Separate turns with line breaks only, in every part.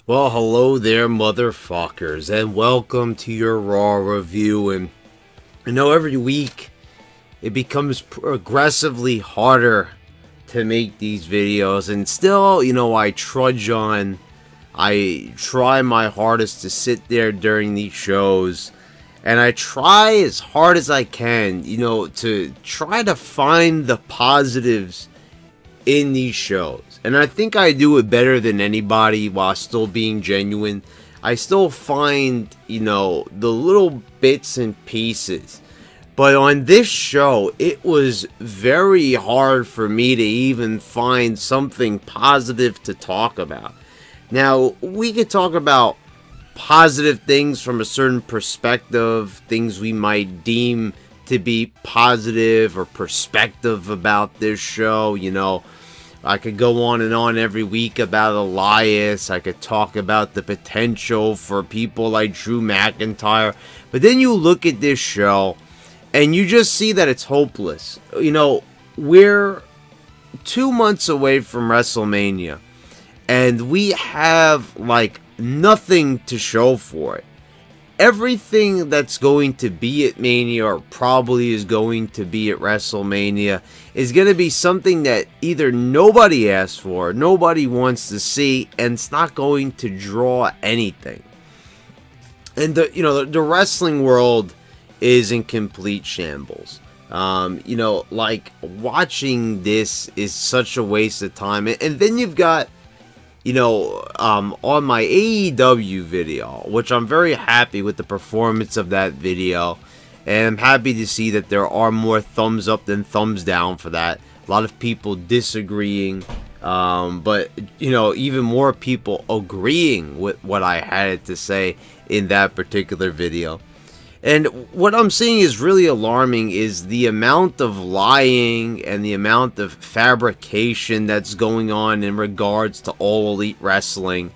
Well, hello there, motherfuckers, and welcome to your Raw review. And I know every week it becomes progressively harder to make these videos, and still, I trudge on. I try my hardest to sit there during these shows, and I try as hard as I can, to try to find the positives in these shows. And I think I do it better than anybody while still being genuine. I still find, the little bits and pieces. But on this show, it was very hard for me to even find something positive to talk about. Now, we could talk about positive things from a certain perspective, things we might deem to be positive or perspective about this show, I could go on and on every week about Elias. I could talk about the potential for people like Drew McIntyre. But then you look at this show and you just see that it's hopeless. We're 2 months away from WrestleMania, and we have like nothing to show for it. Everything that's going to be at Mania, or probably is going to be at WrestleMania, is going to be something that either nobody asked for, nobody wants to see, and it's not going to draw anything. And the wrestling world is in complete shambles. Like, watching this is such a waste of time. And then you've got, on my AEW video, which I'm very happy with the performance of that video, and I'm happy to see that there are more thumbs up than thumbs down for that. A lot of people disagreeing, but even more people agreeing with what I had to say in that particular video. And what I'm seeing is really alarming is the amount of lying and the amount of fabrication that's going on in regards to All Elite Wrestling.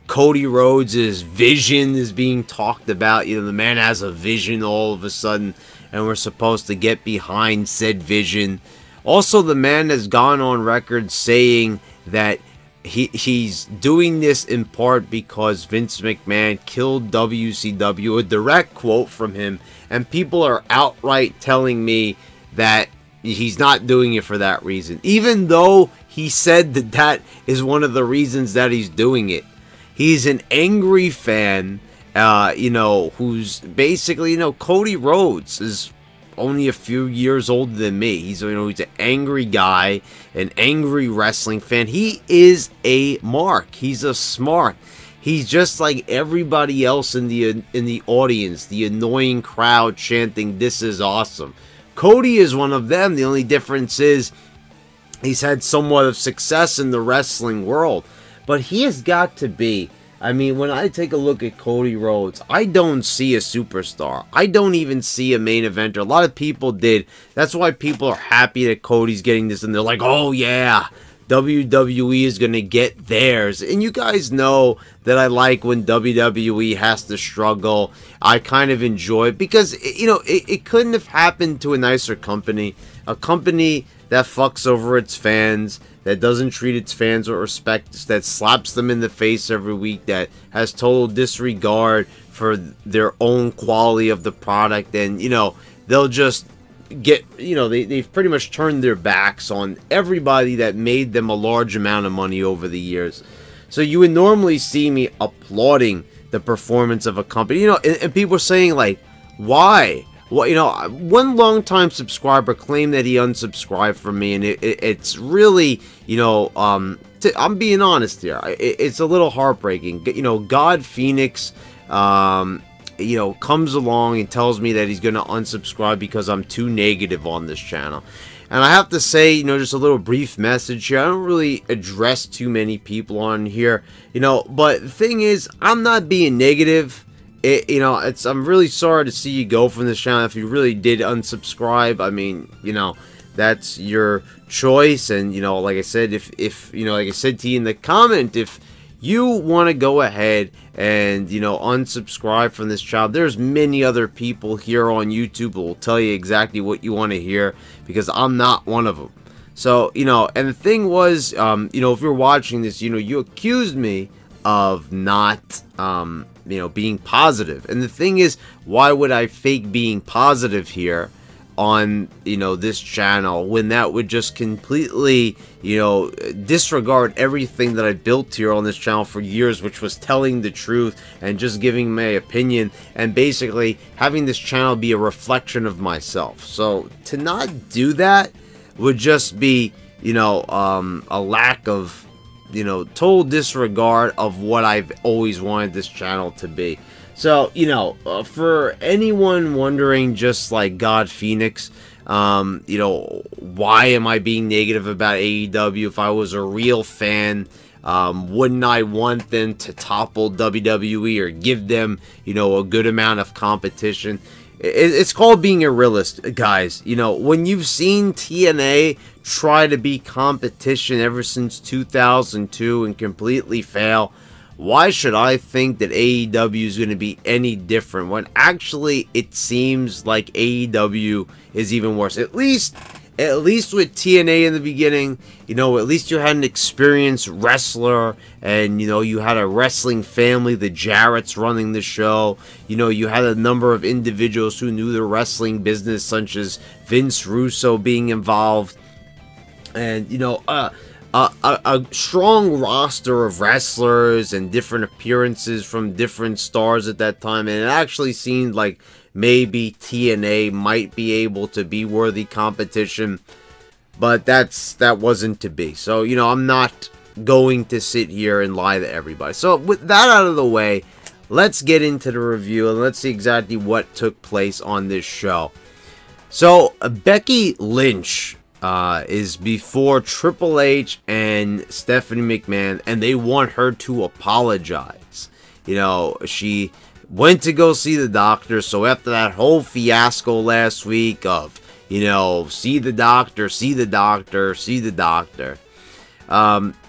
Cody Rhodes' vision is being talked about. The man has a vision all of a sudden, and we're supposed to get behind said vision. Also, the man has gone on record saying that he's doing this in part because Vince McMahon killed WCW, a direct quote from him, and people are outright telling me that he's not doing it for that reason, even though he said that that is one of the reasons that he's doing it. He's an angry fan, who's basically, Cody Rhodes is only a few years older than me. He's an angry guy, an angry wrestling fan. He is a mark. He's a smart. He's just like everybody else in the audience, the annoying crowd chanting, "This is awesome." Cody is one of them. The only difference is he's had somewhat of success in the wrestling world, but he has got to be. When I take a look at Cody Rhodes, I don't see a superstar. I don't even see a main eventer. A lot of people did. That's why people are happy that Cody's getting this, and they're like, oh yeah, WWE is going to get theirs. And you guys know that I like when WWE has to struggle. I kind of enjoy it because, it couldn't have happened to a nicer company. A company that fucks over its fans, that doesn't treat its fans with respect, that slaps them in the face every week, that has total disregard for their own quality of the product, and they'll just get, they've pretty much turned their backs on everybody that made them a large amount of money over the years. So you would normally see me applauding the performance of a company, and people are saying like, why? Well, one long-time subscriber claimed that he unsubscribed from me, and it's really, I'm being honest here. It's a little heartbreaking. God Phoenix, comes along and tells me that he's going to unsubscribe because I'm too negative on this channel. And I have to say, just a little brief message here. I don't really address too many people on here, but the thing is, I'm not being negative. I'm really sorry to see you go from this channel. If you really did unsubscribe, that's your choice. And, like I said, if like I said to you in the comment, if you want to go ahead and, unsubscribe from this channel, there's many other people here on YouTube who will tell you exactly what you want to hear, because I'm not one of them. So, and the thing was, if you're watching this, you accused me of not, you know, being positive. And the thing is, why would I fake being positive here on, you know, this channel when that would just completely, you know, disregard everything that I built here on this channel for years, which was telling the truth and just giving my opinion and basically having this channel be a reflection of myself. So to not do that would just be, you know, a lack of, you know, total disregard of what I've always wanted this channel to be. So, you know, for anyone wondering, just like God Phoenix, you know, why am I being negative about AEW? If I was a real fan, wouldn't I want them to topple WWE or give them, you know, a good amount of competition? It's called being a realist, guys. You know, when you've seen TNA try to be competition ever since 2002 and completely fail, why should I think that AEW is going to be any different when actually it seems like AEW is even worse? At least with TNA in the beginning, you know, at least you had an experienced wrestler and, you know, you had a wrestling family, the Jarretts running the show. You know, you had a number of individuals who knew the wrestling business, such as Vince Russo being involved. And, you know, a strong roster of wrestlers and different appearances from different stars at that time, and it actually seemed like maybe TNA might be able to be worthy competition, but that wasn't to be. So, you know, I'm not going to sit here and lie to everybody. So with that out of the way, let's get into the review and let's see exactly what took place on this show. So Becky Lynch is before Triple H and Stephanie McMahon, and they want her to apologize. You know, she went to go see the doctor, so after that whole fiasco last week of, you know, see the doctor, see the doctor, see the doctor,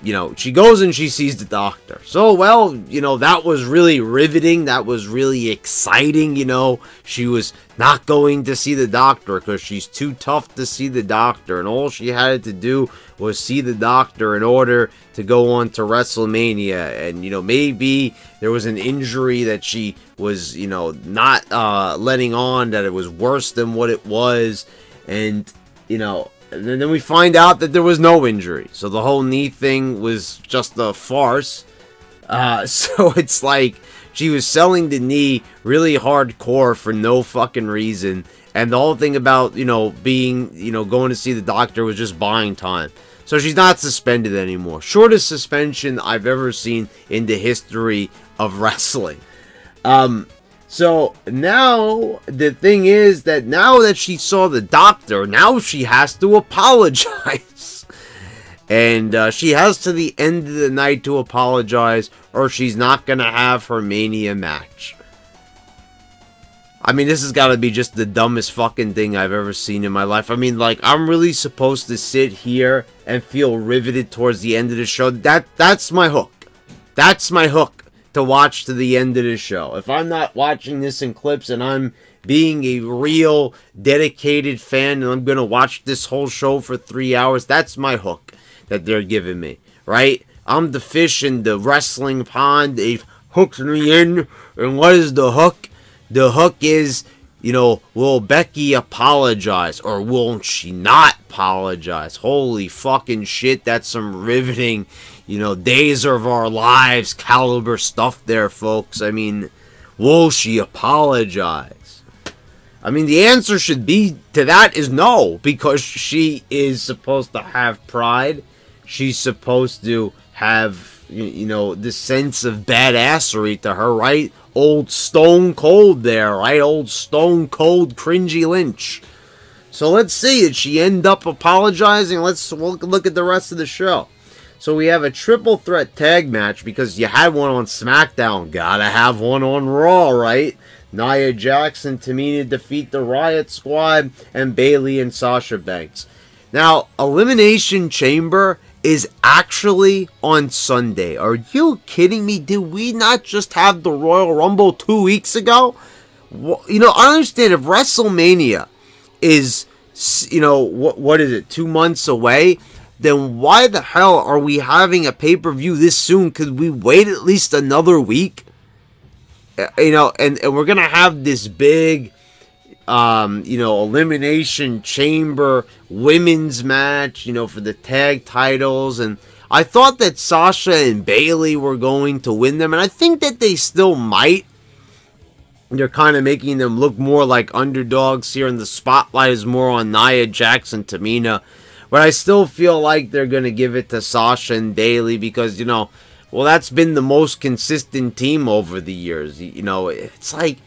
you know, she goes and she sees the doctor. So, well, you know, that was really riveting. That was really exciting. You know, she was not going to see the doctor because she's too tough to see the doctor. And all she had to do was see the doctor in order to go on to WrestleMania. And, you know, maybe there was an injury that she was, you know, not letting on, that it was worse than what it was. And, you know, and then we find out that there was no injury. So the whole knee thing was just a farce. So it's like she was selling the knee really hardcore for no fucking reason. And the whole thing about, you know, being, you know, going to see the doctor was just buying time. So she's not suspended anymore. Shortest suspension I've ever seen in the history of wrestling. So now the thing is that now that she saw the doctor, now she has to apologize. And she has to the end of the night to apologize, or she's not going to have her Mania match. I mean, this has got to be just the dumbest fucking thing I've ever seen in my life. I mean, like, I'm really supposed to sit here and feel riveted towards the end of the show. That's my hook. That's my hook to watch to the end of the show. If I'm not watching this in clips and I'm being a real dedicated fan and I'm going to watch this whole show for 3 hours, that's my hook that they're giving me, right? I'm the fish in the wrestling pond. They've hooked me in. And what is the hook? The hook is, you know, will Becky apologize or won't she not apologize? Holy fucking shit, that's some riveting, you know, days of our lives caliber stuff there, folks. I mean, will she apologize? I mean, the answer should be to that is no, because she is supposed to have pride. She's supposed to have, you know, this sense of badassery to her, right? Old Stone Cold there, right? Old Stone Cold Cringey Lynch. So let's see, did she end up apologizing? We'll look at the rest of the show. So we have a triple threat tag match because you had one on SmackDown. Gotta have one on Raw, right? Nia Jax and Tamina defeat the Riot Squad and Bayley and Sasha Banks. Now, Elimination Chamber is actually on Sunday. Are you kidding me? Did we not just have the Royal Rumble 2 weeks ago? You know, I understand if WrestleMania is, you know, what is it, 2 months away? then why the hell are we having a pay-per-view this soon? Could we wait at least another week? You know, and we're going to have this big, you know, Elimination Chamber women's match, you know, for the tag titles. And I thought that Sasha and Bayley were going to win them, and I think that they still might. They're kind of making them look more like underdogs here, and the spotlight is more on Nia Jax and Tamina. But I still feel like they're going to give it to Sasha and Bayley because, you know, well, that's been the most consistent team over the years. You know, it's like,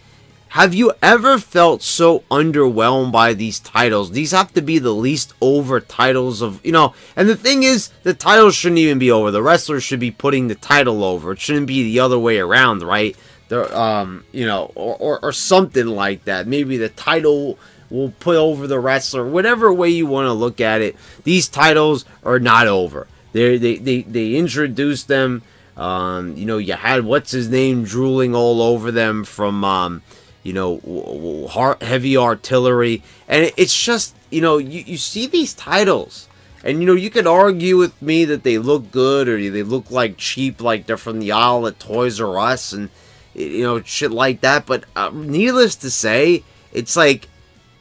have you ever felt so underwhelmed by these titles? These have to be the least over titles of, you know, and the thing is, the titles shouldn't even be over. The wrestlers should be putting the title over. It shouldn't be the other way around, right? You know, or something like that. Maybe the title will put over the wrestler. Whatever way you want to look at it, these titles are not over. They introduced them. You know, you had what's his name drooling all over them from you know, heavy artillery, and it's just, you know, you see these titles, and you know, you could argue with me that they look good or they look like cheap, like they're from the aisle at Toys R Us and, you know, shit like that. But needless to say, it's like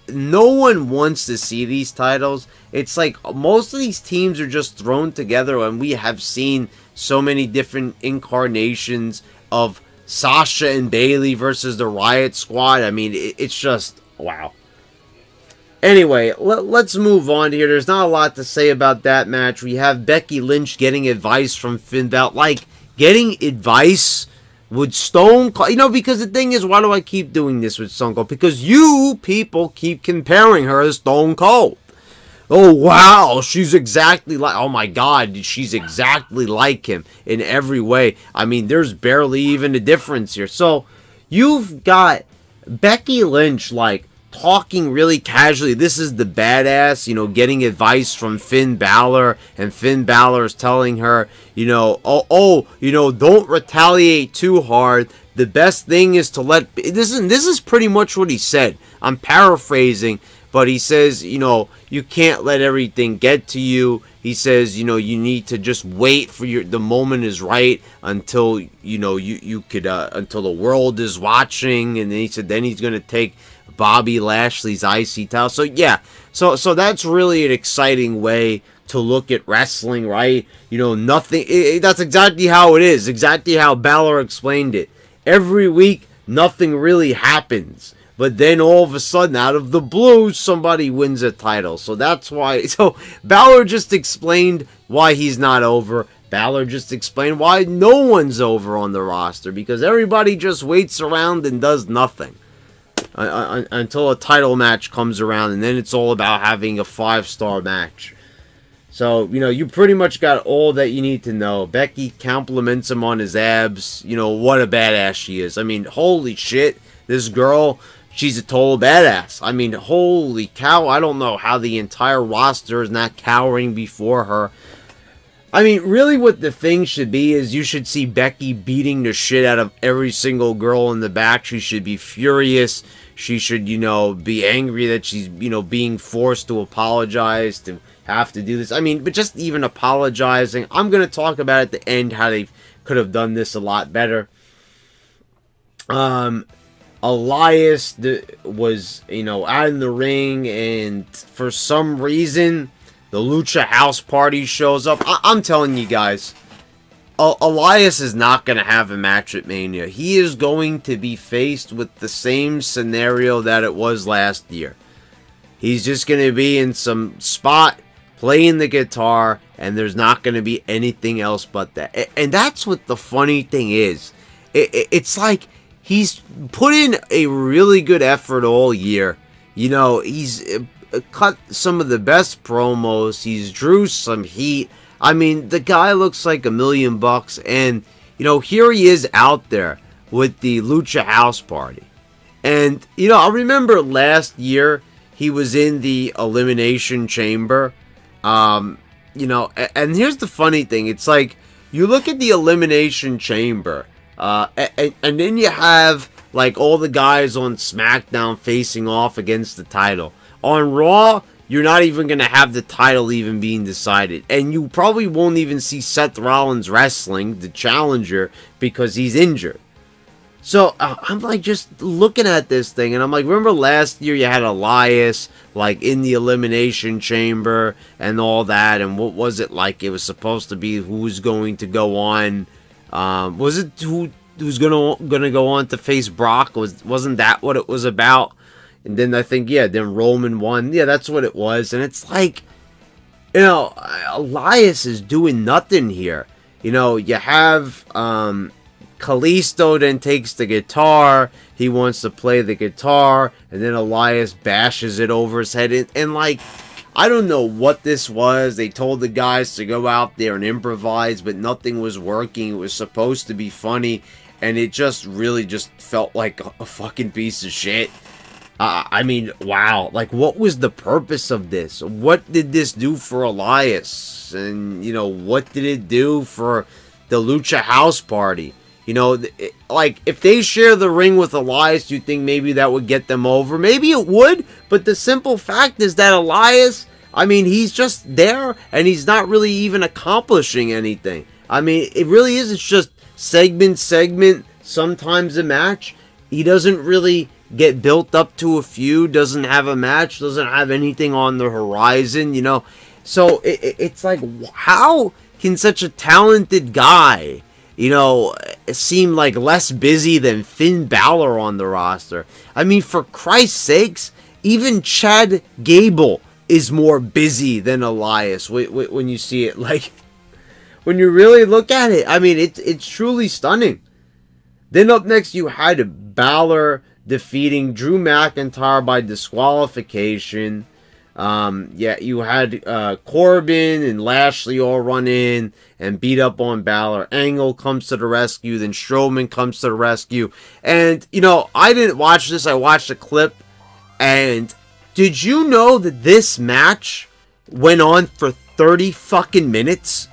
no one wants to see these titles. It's like most of these teams are just thrown together, and we have seen so many different incarnations of Sasha and Bayley versus the Riot Squad. I mean, it's just, wow. Anyway, let's move on here. There's not a lot to say about that match. We have Becky Lynch getting advice from Finn Balor. Like, getting advice with Stone Cold. You know, because the thing is, why do I keep doing this with Stone Cold? Because you people keep comparing her to Stone Cold. Oh, wow, she's exactly like, oh my God, she's exactly like him in every way. I mean, there's barely even a difference here. So, you've got Becky Lynch, like, talking really casually. This is the badass, you know, getting advice from Finn Balor, and Finn Balor is telling her, you know, you know, don't retaliate too hard. The best thing is to let, this is pretty much what he said. I'm paraphrasing. But he says, you know, you can't let everything get to you. He says, you know, you need to just wait for the moment is right until, you know, you could, until the world is watching. And then he said, then he's going to take Bobby Lashley's IC title. So, yeah, so that's really an exciting way to look at wrestling, right? You know, nothing, that's exactly how it is. Exactly how Balor explained it. Every week, nothing really happens. But then all of a sudden, out of the blue, somebody wins a title. So that's why. So Balor just explained why he's not over. Balor just explained why no one's over on the roster. Because everybody just waits around and does nothing. Until a title match comes around. And then it's all about having a 5-star match. So, you know, you pretty much got all that you need to know. Becky compliments him on his abs. You know, what a badass she is. I mean, holy shit. This girl, she's a total badass. I mean, holy cow. I don't know how the entire roster is not cowering before her. I mean, really what the thing should be is you should see Becky beating the shit out of every single girl in the back. She should be furious. She should, you know, be angry that she's, you know, being forced to apologize, to have to do this. I mean, but just even apologizing. I'm going to talk about at the end how they could have done this a lot better. Elias was, you know, out in the ring, and for some reason, the Lucha House Party shows up. I'm telling you guys, Elias is not going to have a match at Mania. He is going to be faced with the same scenario that it was last year. He's just going to be in some spot, playing the guitar, and there's not going to be anything else but that. And that's what the funny thing is. It's like he's put in a really good effort all year. You know, he's cut some of the best promos. He's drew some heat. I mean, the guy looks like $1 million bucks. And, you know, here he is out there with the Lucha House Party. And, you know, I remember last year he was in the Elimination Chamber. You know, and here's the funny thing. It's like, you look at the Elimination Chamber, and then you have, like, all the guys on SmackDown facing off against the title. On Raw, you're not even going to have the title even being decided. And you probably won't even see Seth Rollins wrestling, the challenger, because he's injured. So, I'm like just looking at this thing, and I'm like, remember last year you had Elias, like, in the Elimination Chamber and all that, and what was it like? It was supposed to be who's going to go on, was it who's gonna go on to face Brock? Wasn't that what it was about? And then I think, yeah, then Roman won. Yeah, that's what it was. And it's like, you know, Elias is doing nothing here. You know, you have Kalisto then takes the guitar. He wants to play the guitar. And then Elias bashes it over his head. And like, I don't know what this was. They told the guys to go out there and improvise, but nothing was working. It was supposed to be funny. And it just really just felt like a fucking piece of shit. I mean, wow. Like, what was the purpose of this? What did this do for Elias? And, you know, what did it do for the Lucha House Party? You know, like, if they share the ring with Elias, do you think maybe that would get them over? Maybe it would, but the simple fact is that Elias, I mean, he's just there, and he's not really even accomplishing anything. I mean, it really is. It's just segment, sometimes a match. He doesn't really get built up to a feud, doesn't have a match, doesn't have anything on the horizon, you know. So it's like, how can such a talented guy, you know, seem like less busy than Finn Balor on the roster? I mean, for Christ's sakes, even Chad Gable is more busy than Elias when you see it. Like, when you really look at it, I mean, it's truly stunning. Then up next, you had Balor defeating Drew McIntyre by disqualification. Yeah, you had Corbin and Lashley all run in and beat up on Balor. Angle comes to the rescue. Then Strowman comes to the rescue. And, you know, I didn't watch this. I watched a clip. And did you know that this match went on for 30 fucking minutes?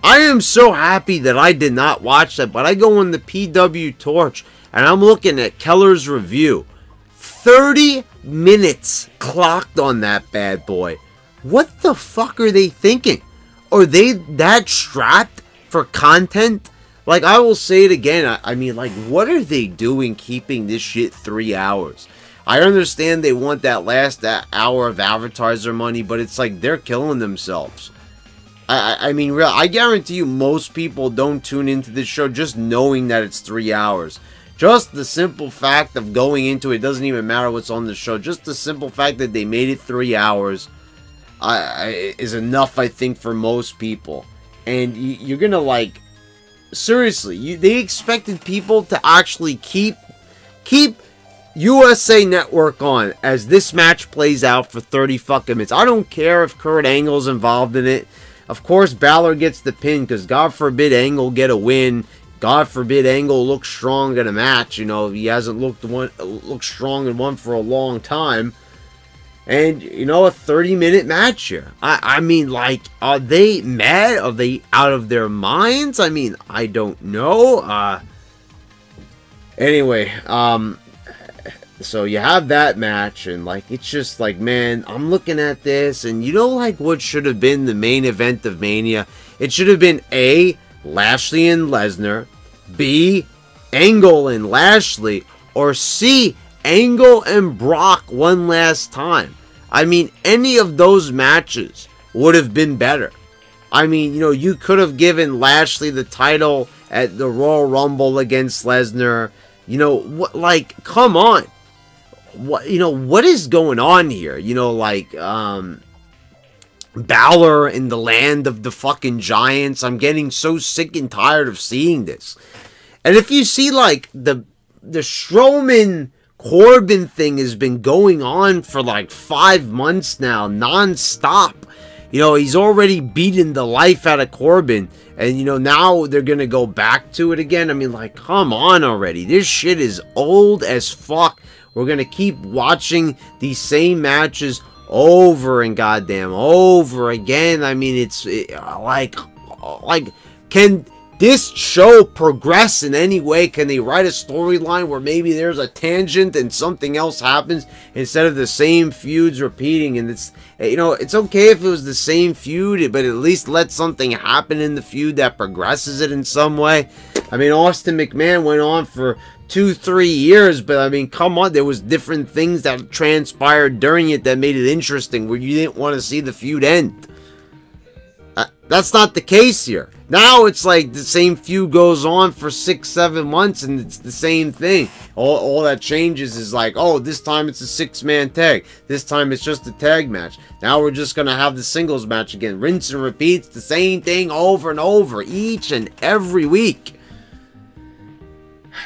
I am so happy that I did not watch that. But I go on the PW Torch and I'm looking at Keller's review. 30 minutes clocked on that bad boy. What the fuck are they thinking? Are they that strapped for content? Like, I will say it again. I mean, like, what are they doing keeping this shit 3 hours? I understand they want that last hour of advertiser money, but it's like they're killing themselves. I mean, I guarantee you most people don't tune into this show just knowing that it's 3 hours. Just the simple fact of going into it, doesn't even matter what's on the show. Just the simple fact that they made it 3 hours is enough, I think, for most people. And you're gonna, like, seriously, they expected people to actually keep USA Network on as this match plays out for 30 fucking minutes. I don't care if Kurt Angle's involved in it. Of course, Balor gets the pin because God forbid Angle get a win. God forbid Angle looks strong in a match. You know, he hasn't looked strong in one for a long time. And, you know, a 30-minute match here. I mean, like, are they mad? Are they out of their minds? I mean, I don't know. Anyway, so you have that match, and, like, it's just like, man, I'm looking at this, and you know, like, what should have been the main event of Mania? It should have been A, Lashley and Lesnar, B, Angle and Lashley, or C, Angle and Brock one last time. I mean, any of those matches would have been better. I mean, you know, you could have given Lashley the title at the Royal Rumble against Lesnar. You know, what, like, come on. What, you know, what is going on here? You know, like, Balor in the land of the fucking giants. I'm getting so sick and tired of seeing this. And if you see, like, the Strowman Corbin thing has been going on for like 5 months now, non-stop. You know, he's already beaten the life out of Corbin. And, you know, now they're going to go back to it again. I mean, like, come on already. This shit is old as fuck. We're going to keep watching these same matches over and goddamn over again. I mean, it's like, can this show progress in any way? Can they write a storyline where maybe there's a tangent and something else happens instead of the same feuds repeating? And it's, you know, it's okay if it was the same feud, but at least let something happen in the feud that progresses it in some way. I mean, Austin McMahon went on for 2-3 years, but I mean, come on, there was different things that transpired during it that made it interesting, where you didn't want to see the feud end. That's not the case here. Now it's like the same feud goes on for 6-7 months and it's the same thing. All that changes is like, oh, this time it's a 6-man tag. This time it's just a tag match. Now we're just going to have the singles match again. Rinse and repeat, the same thing over and over each and every week.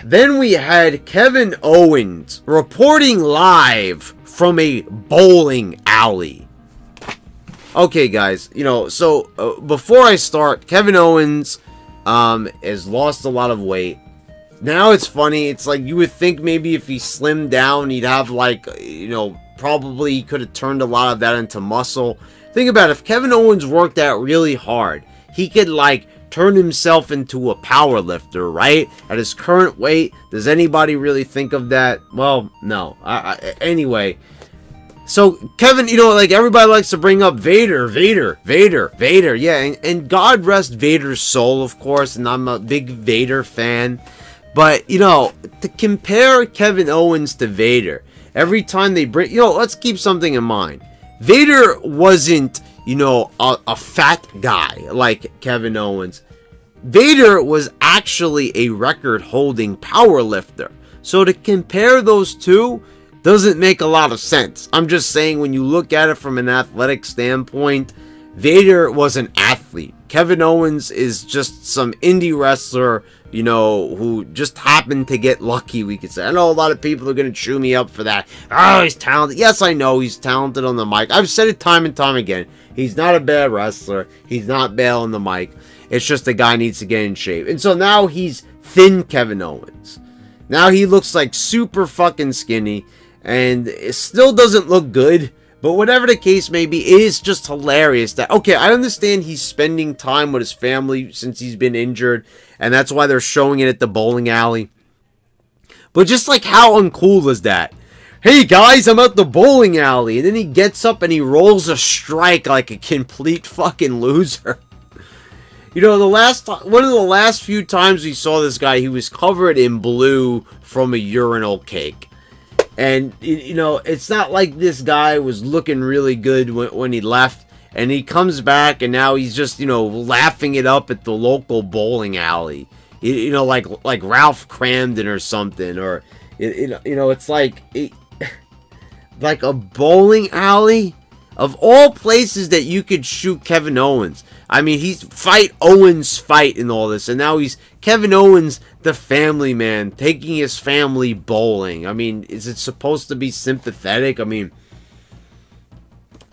Then we had Kevin Owens reporting live from a bowling alley. Okay, guys, you know, so before I start, Kevin Owens has lost a lot of weight. Now it's funny, it's like you would think maybe if he slimmed down, he'd have, like, you know, probably he could have turned a lot of that into muscle. Think about it, if Kevin Owens worked out really hard, he could, like, turn himself into a power lifter, right? At his current weight, does anybody really think of that? Well, no. Anyway, so Kevin, you know, like everybody likes to bring up Vader. Yeah, and God rest Vader's soul, of course, and I'm a big Vader fan. But, you know, to compare Kevin Owens to Vader, every time they bring, you know, let's keep something in mind. Vader wasn't, you know, a fat guy like Kevin Owens. Vader was actually a record-holding power lifter. So to compare those two doesn't make a lot of sense. I'm just saying, when you look at it from an athletic standpoint, Vader was an athlete. Kevin Owens is just some indie wrestler, you know, who just happened to get lucky, we could say. I know a lot of people are going to chew me up for that. Oh, he's talented. Yes, I know he's talented on the mic. I've said it time and time again. He's not a bad wrestler. He's not bad on the mic. It's just the guy needs to get in shape. And so now he's thin Kevin Owens. Now he looks like super fucking skinny. And it still doesn't look good. But whatever the case may be, it is just hilarious that, okay, I understand he's spending time with his family since he's been injured. And that's why they're showing it at the bowling alley. But just like, how uncool is that? Hey guys, I'm at the bowling alley. And then he gets up and he rolls a strike like a complete fucking loser. You know, one of the last few times we saw this guy, he was covered in blue from a urinal cake. And, you know, it's not like this guy was looking really good when he left. And he comes back and now he's just, you know, laughing it up at the local bowling alley. You know, like Ralph Cramden or something. Or, you know, it's like a bowling alley? Of all places that you could shoot Kevin Owens. I mean, he's Owens fight in all this. And now he's Kevin Owens, the family man, taking his family bowling. I mean, is it supposed to be sympathetic? I mean,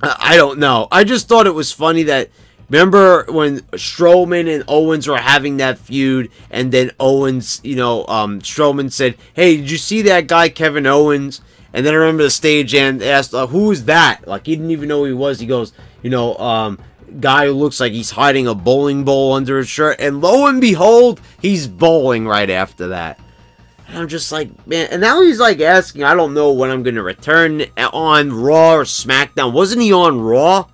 I don't know. I just thought it was funny that, remember when Strowman and Owens were having that feud, and then Owens, you know, Strowman said, hey, did you see that guy Kevin Owens? And then I remember the stage and asked, who is that? Like, he didn't even know who he was. He goes, you know, guy who looks like he's hiding a bowling ball under his shirt. And lo and behold, he's bowling right after that. And I'm just like, man. And now he's like asking, I don't know when I'm going to return on Raw or SmackDown. Wasn't he on Raw?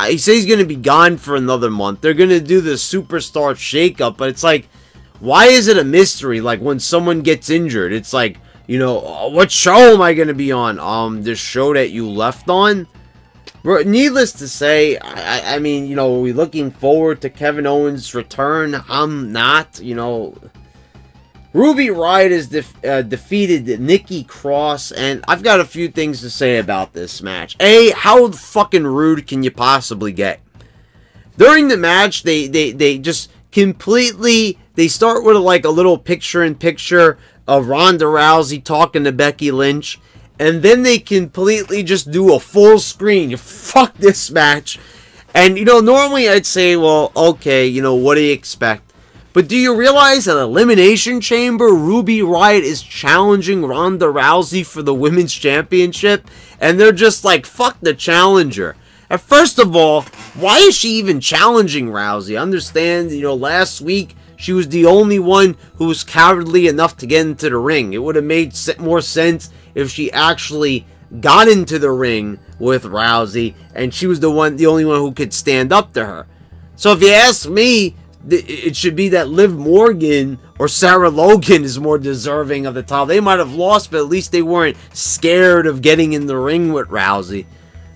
He says he's going to be gone for another month. They're going to do the superstar shakeup. But it's like, why is it a mystery? Like, when someone gets injured, it's like, you know, what show am I going to be on? This show that you left on? Needless to say, I mean, you know, are we looking forward to Kevin Owens' return? I'm not, you know. Ruby Riott has defeated Nikki Cross, and I've got a few things to say about this match. A, how fucking rude can you possibly get? During the match, they just completely, they start with like a little picture-in-picture of Ronda Rousey talking to Becky Lynch, and then they completely just do a full screen. Fuck this match. And, you know, normally I'd say, well, okay, you know, what do you expect? But do you realize at Elimination Chamber, Ruby Riott is challenging Ronda Rousey for the Women's Championship? And they're just like, fuck the challenger. And first of all, why is she even challenging Rousey? I understand, you know, last week She was the only one who was cowardly enough to get into the ring. It would have made more sense if she actually got into the ring with Rousey and she was the only one who could stand up to her. So if you ask me, it should be that Liv Morgan or Sarah Logan is more deserving of the title. They might have lost, but at least they weren't scared of getting in the ring with Rousey.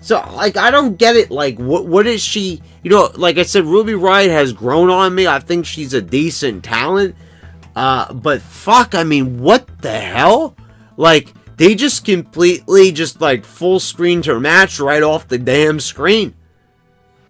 So, like, I don't get it. Like, what is she? You know, like I said, Ruby Riott has grown on me. I think she's a decent talent. But fuck, I mean, what the hell? Like, they just completely just, like, full screened her match right off the damn screen.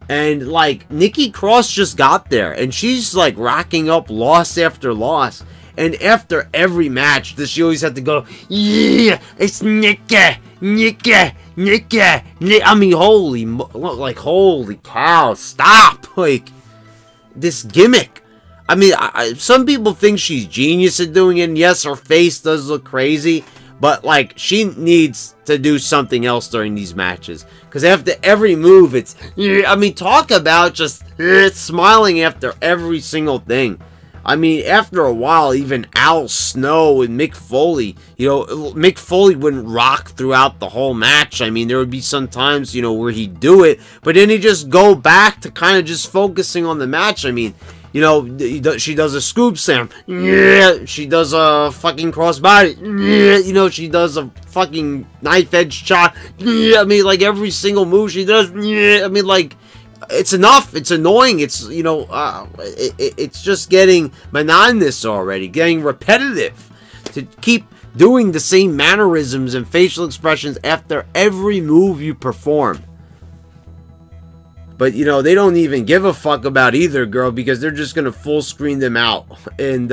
And, like, Nikki Cross just got there. And she's, like, racking up loss after loss. And after every match, she always had to go, yeah, it's Nikki, Nikki, Nikki. I mean, holy cow, stop. Like, this gimmick. I mean, some people think she's genius at doing it. And yes, her face does look crazy. But, like, she needs to do something else during these matches. Because after every move, it's, I mean, talk about just smiling after every single thing. I mean, after a while, even Al Snow and Mick Foley, you know, Mick Foley wouldn't rock throughout the whole match. I mean, there would be some times, you know, where he'd do it, but then he'd just go back to kind of just focusing on the match. I mean, you know, she does a scoop slam. Yeah, she does a fucking crossbody. Yeah, you know, she does a fucking knife edge chop. Yeah, I mean, like every single move she does. Yeah, I mean, like, it's enough. It's annoying. It's, you know, it's just getting monotonous already, getting repetitive to keep doing the same mannerisms and facial expressions after every move you perform. But, you know, they don't even give a fuck about either, girl, because they're just going to full screen them out. And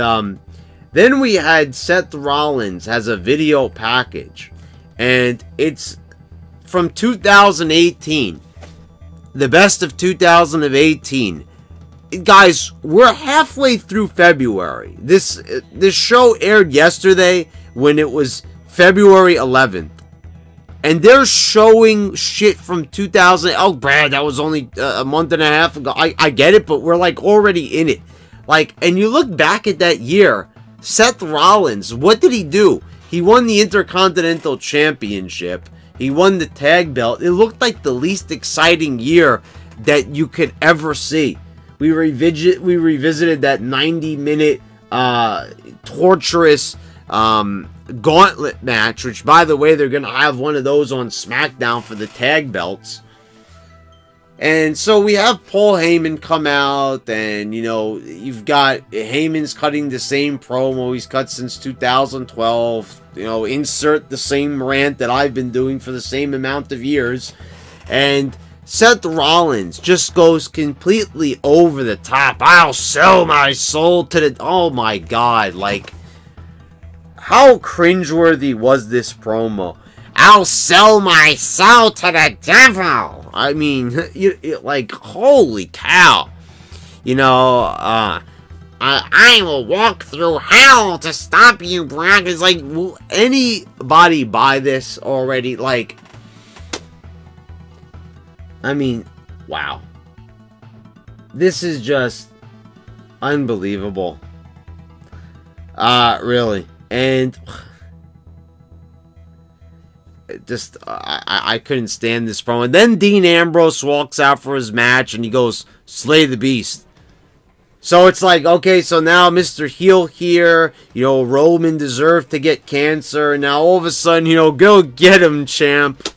then we had Seth Rollins has a video package. And it's from 2018. The best of 2018. Guys, we're halfway through February. This show aired yesterday when it was February 11th. And they're showing shit from 2000. Oh, Brad, that was only a month and a half ago. I get it, but we're like already in it. Like, and you look back at that year, Seth Rollins, what did he do? He won the Intercontinental Championship. He won the tag belt. It looked like the least exciting year that you could ever see. We revisited that 90-minute torturous gauntlet match, which, by the way, they're going to have one of those on SmackDown for the tag belts. And so we have Paul Heyman come out, and, you know, you've got Heyman's cutting the same promo he's cut since 2012. You know, insert the same rant that I've been doing for the same amount of years. And Seth Rollins just goes completely over the top. I'll sell my soul to the... Oh my God, like, how cringeworthy was this promo? I'll sell my soul to the devil. I mean, like, holy cow. You know, I will walk through hell to stop you, Brock. It's like, will anybody buy this already? Like, I mean, wow. This is just unbelievable. Really. And just, I couldn't stand this promo. And then Dean Ambrose walks out for his match and he goes, slay the beast. So it's like, okay, so now Mr. Heel here, you know, Roman deserved to get cancer. And now all of a sudden, you know, go get him, champ.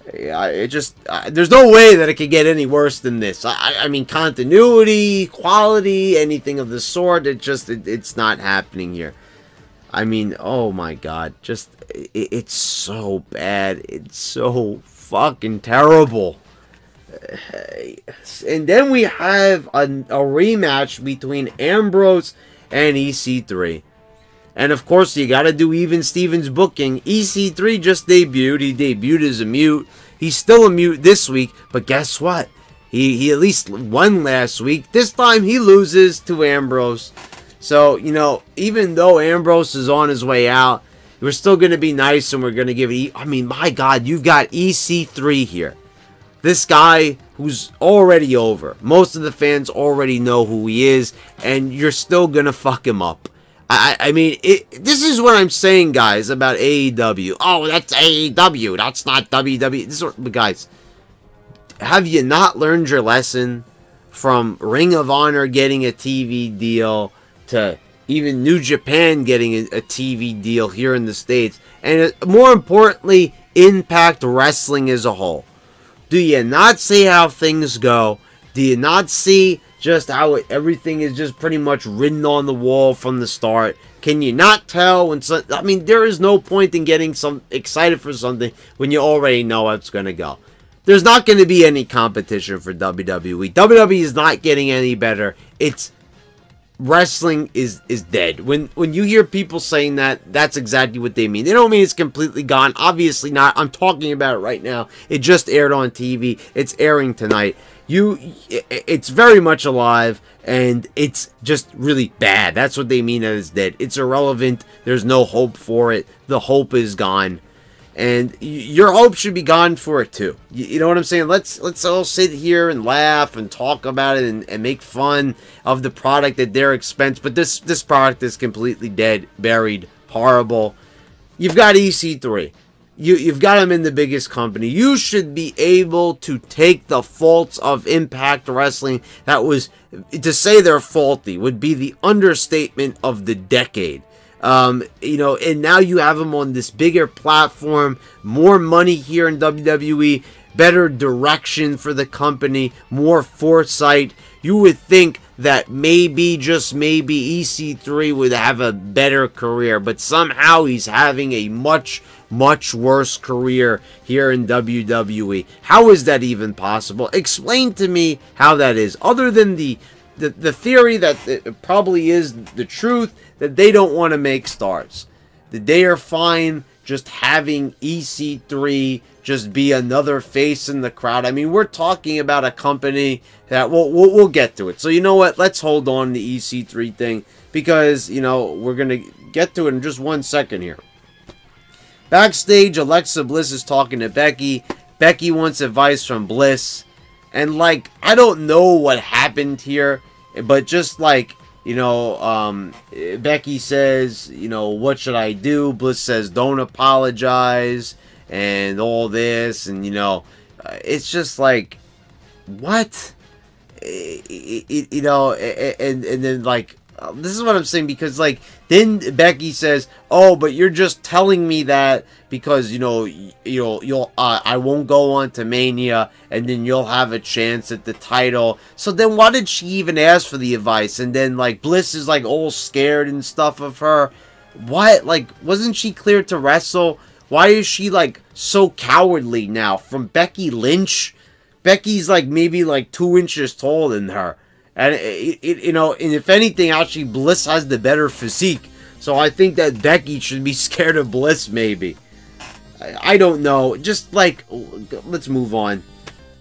It just, there's no way that it could get any worse than this. I mean, continuity, quality, anything of the sort, it's not happening here. I mean, oh my God, just, it's so bad. It's so fucking terrible. And then we have a rematch between Ambrose and EC3. And of course, you gotta do even Stevens booking. EC3 just debuted. He debuted as a mute. He's still a mute this week, but guess what? He at least won last week. This time he loses to Ambrose. So, you know, even though Ambrose is on his way out, we're still going to be nice and we're going to give it... I mean, my God, you've got EC3 here. This guy who's already over. Most of the fans already know who he is, and you're still gonna fuck him up. I mean, this is what I'm saying, guys, about AEW. Oh, that's AEW. That's not WWE. But guys, have you not learned your lesson from Ring of Honor getting a TV deal to even New Japan getting a TV deal here in the States? And more importantly, Impact Wrestling as a whole. Do you not see how things go? Do you not see just how everything is just pretty much written on the wall from the start? Can you not tell when I mean, there is no point in getting excited for something when you already know how it's going to go. There's not going to be any competition for WWE. WWE is not getting any better. It's wrestling is dead. When you hear people saying that, that's exactly what they mean. They don't mean it's completely gone. Obviously not. I'm talking about it right now. It just aired on TV. It's airing tonight. It's very much alive, and it's just really bad. That's what they mean that it's dead. It's irrelevant. There's no hope for it. The hope is gone. And your hope should be gone for it too. You know what I'm saying? Let's all sit here and laugh and talk about it and make fun of the product at their expense. But this product is completely dead, buried, horrible. You've got EC3. You've got him in the biggest company. You should be able to take the faults of Impact Wrestling. That was, to say they're faulty would be the understatement of the decade. You know, and now you have him on this bigger platform, more money here in WWE, better direction for the company, more foresight. You would think that maybe, just maybe, EC3 would have a better career, but somehow he's having a much worse career here in WWE. How is that even possible? Explain to me how that is, other than the theory that it probably is the truth, that they don't want to make stars, that they are fine just having EC3 just be another face in the crowd. I mean, we're talking about a company that we'll get to it. So you know what? Let's hold on to the EC3 thing, because, you know, we're going to get to it in just 1 second here. Backstage, Alexa Bliss is talking to Becky. Becky wants advice from Bliss. And, like, I don't know what happened here, but just, like, you know, Becky says, you know, what should I do? Bliss says, don't apologize, and all this, and, you know, it's just like, what? You know, and then, like, this is what I'm saying, because, like, then Becky says, oh, but you're just telling me that because, you know, I won't go on to Mania, and then you'll have a chance at the title. So then why did she even ask for the advice? And then, like, Bliss is, like, all scared and stuff of her. What? Like, wasn't she cleared to wrestle? Why is she, like, so cowardly now? From Becky Lynch? Becky's, like, maybe, like, 2 inches taller than her. And, you know, and if anything, actually, Bliss has the better physique. So I think that Becky should be scared of Bliss, maybe. I don't know. Just, like, let's move on.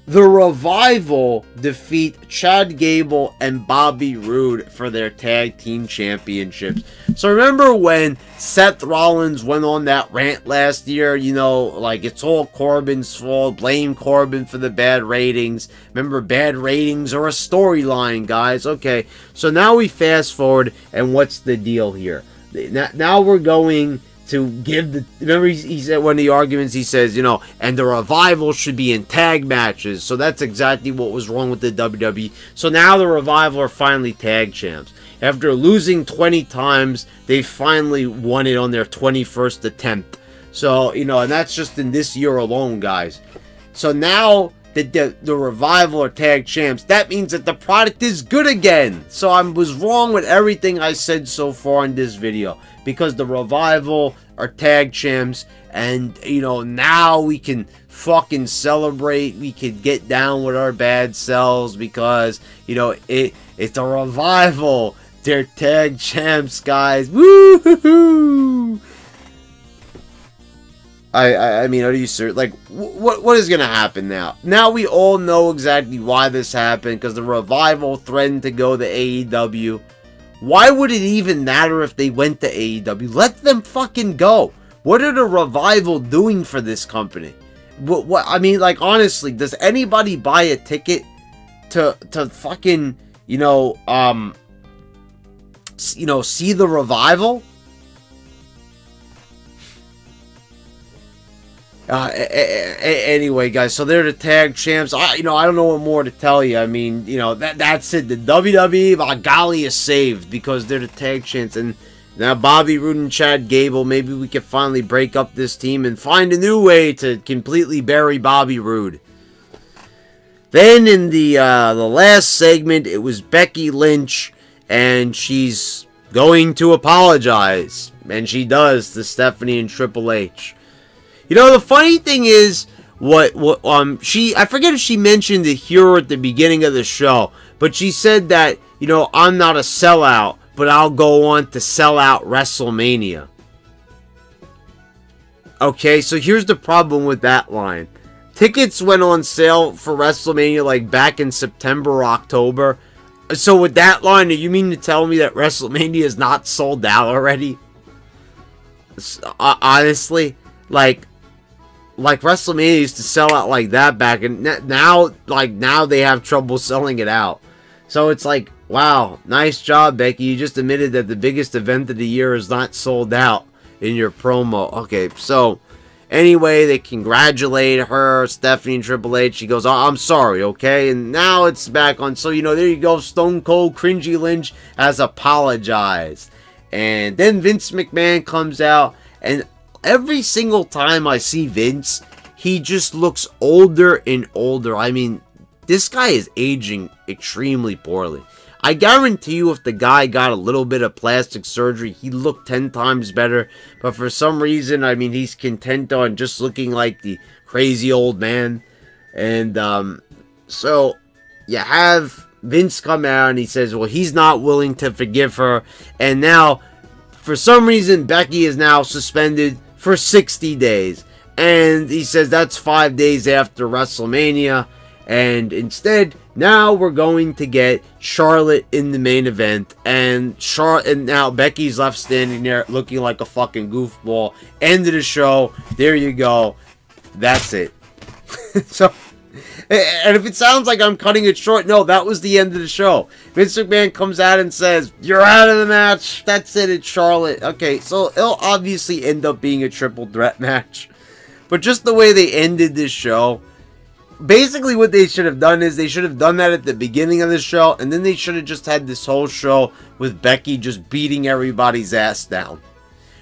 The Revival defeat Chad Gable and Bobby Roode for their tag team championships. So remember when Seth Rollins went on that rant last year? You know, like, it's all Corbin's fault. Blame Corbin for the bad ratings. Remember, bad ratings are a storyline, guys. Okay, so now we fast forward, and what's the deal here? Now we're going to give the... Remember, he said one of the arguments, he says, you know, and the Revival should be in tag matches. So that's exactly what was wrong with the WWE. So now the Revival are finally tag champs. After losing 20 times, they finally won it on their 21st attempt. So, you know, and that's just in this year alone, guys. So now that the Revival are tag champs, that means that the product is good again. So I was wrong with everything I said so far in this video, because the Revival are tag champs, and, you know, now we can fucking celebrate. We can get down with our bad selves, because, you know, it's a Revival. They're tag champs, guys. Woo-hoo-hoo! I mean, are you serious? Like, what is going to happen now? Now we all know exactly why this happened, because the Revival threatened to go to AEW. Why would it even matter if they went to AEW? Let them fucking go. What are the Revival doing for this company? What I mean, like, honestly, does anybody buy a ticket to fucking, see the revival? Anyway, guys, so they're the tag champs. I don't know what more to tell you. I mean, that's it. The WWE, by golly, is saved because they're the tag champs. And now Bobby Roode and Chad Gable, maybe we can finally break up this team and find a new way to completely bury Bobby Roode. Then in the last segment, it was Becky Lynch, and she's going to apologize. And she does to Stephanie and Triple H. The funny thing is, I forget if she mentioned it here at the beginning of the show, but she said that, I'm not a sellout, but I'll go on to sell out WrestleMania. Okay, so here's the problem with that line. Tickets went on sale for WrestleMania like back in September or October. So with that line, do you mean to tell me that WrestleMania is not sold out already? Honestly, like WrestleMania used to sell out like that back, and now they have trouble selling it out. So it's like, wow, nice job, Becky. You just admitted that the biggest event of the year is not sold out in your promo. Okay, so anyway, they congratulate her, Stephanie and Triple H. She goes, oh, I'm sorry, okay? And now it's back on. So, there you go. Stone Cold Cringey Lynch has apologized. And then Vince McMahon comes out, and every single time I see Vince, he just looks older and older. I mean, this guy is aging extremely poorly. I guarantee you if the guy got a little bit of plastic surgery, he'd look 10 times better. But for some reason, I mean, he's content on just looking like the crazy old man. And so you have Vince come out and he says, well, he's not willing to forgive her. And now, for some reason, Becky is now suspended for 60 days. And he says that's 5 days after WrestleMania. And instead, now we're going to get Charlotte in the main event. And now Becky's left standing there looking like a fucking goofball. End of the show. There you go. That's it. So, and if it sounds like I'm cutting it short, no, that was the end of the show. Vince McMahon comes out and says, you're out of the match. That's it, it's Charlotte. Okay, so it'll obviously end up being a triple threat match. But just the way they ended this show, basically what they should have done is they should have done that at the beginning of the show, and then they should have just had this whole show with Becky just beating everybody's ass down.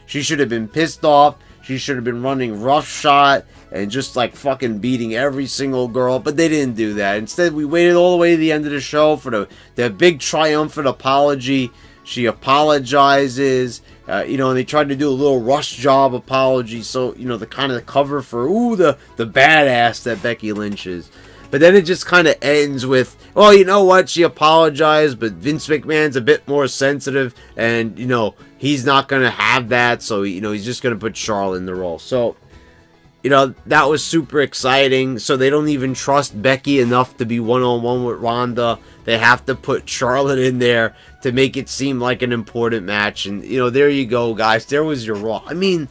She should have been pissed off. She should have been running roughshod and just like fucking beating every single girl, but they didn't do that. Instead, we waited all the way to the end of the show for the big triumphant apology. She apologizes, and they tried to do a little rush job apology, so, the kind of cover for, the badass that Becky Lynch is. But then it just kind of ends with, well, you know what, she apologized, but Vince McMahon's a bit more sensitive, and, he's not going to have that, so, he's just going to put Charlotte in the role. So, that was super exciting. So they don't even trust Becky enough to be one-on-one with Ronda. They have to put Charlotte in there to make it seem like an important match. And, there you go, guys. There was your Raw. I mean,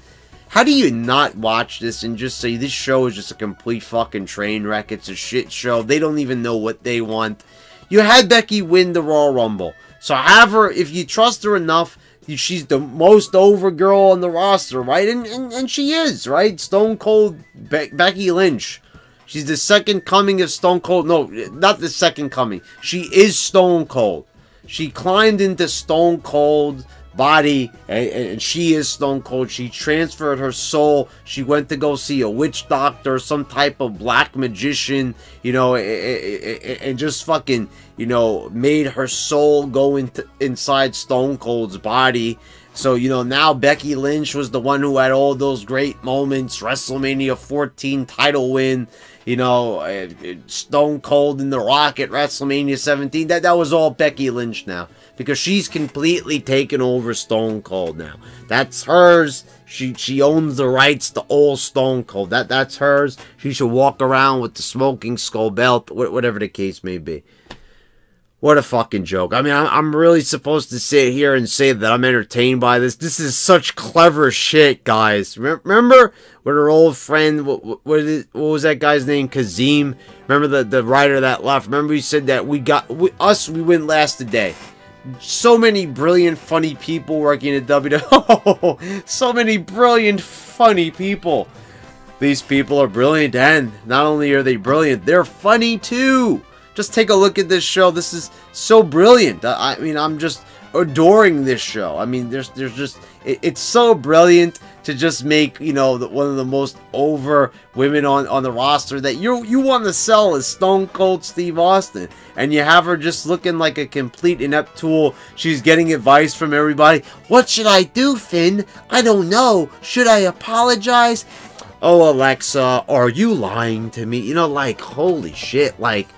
how do you not watch this and just say this show is just a complete fucking train wreck? It's a shit show. They don't even know what they want. You had Becky win the Royal Rumble. So have her, if you trust her enough, she's the most over girl on the roster, right? And she is, right? Stone Cold Becky Lynch. She's the second coming of Stone Cold. No, not the second coming. She is Stone Cold. She climbed into Stone Cold's body, and she is Stone Cold. She transferred her soul. She went to go see a witch doctor, some type of black magician, and just fucking, made her soul go inside Stone Cold's body. So, now Becky Lynch was the one who had all those great moments. WrestleMania 14 title win. Stone Cold and The Rock at WrestleMania 17. That was all Becky Lynch now. Because she's completely taken over Stone Cold now. That's hers. She owns the rights to all Stone Cold. That's hers. She should walk around with the smoking skull belt. Whatever the case may be. What a fucking joke. I mean, I'm really supposed to sit here and say that I'm entertained by this. This is such clever shit, guys. Remember with our old friend, what was that guy's name? Kazim? Remember the writer that left? Remember he said that we win last today. So many brilliant, funny people working at WWE. So many brilliant, funny people. These people are brilliant, and not only are they brilliant, they're funny too. Just take a look at this show. This is so brilliant. I mean, I'm just adoring this show. I mean, it's so brilliant to just make, you know, one of the most over women on the roster that you want to sell as Stone Cold Steve Austin, and you have her just looking like a complete inept tool. She's getting advice from everybody. What should I do, Finn? I don't know. Should I apologize? Oh, Alexa, are you lying to me? You know, like, holy shit, like,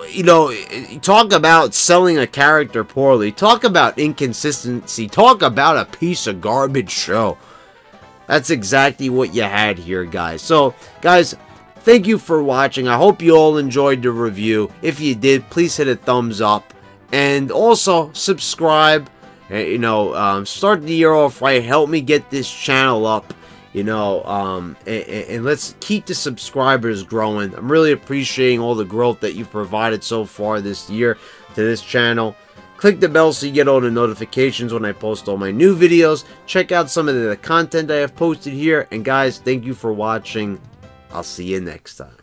you know, talk about selling a character poorly. Talk about inconsistency. Talk about a piece of garbage show. That's exactly what you had here, guys. So, guys, thank you for watching. I hope you all enjoyed the review. If you did, please hit a thumbs up. And also, subscribe. You know, start the year off right. Help me get this channel up. You know, and let's keep the subscribers growing. I'm really appreciating all the growth that you've provided so far this year to this channel. Click the bell so you get all the notifications when I post all my new videos. Check out some of the content I have posted here. And guys, thank you for watching. I'll see you next time.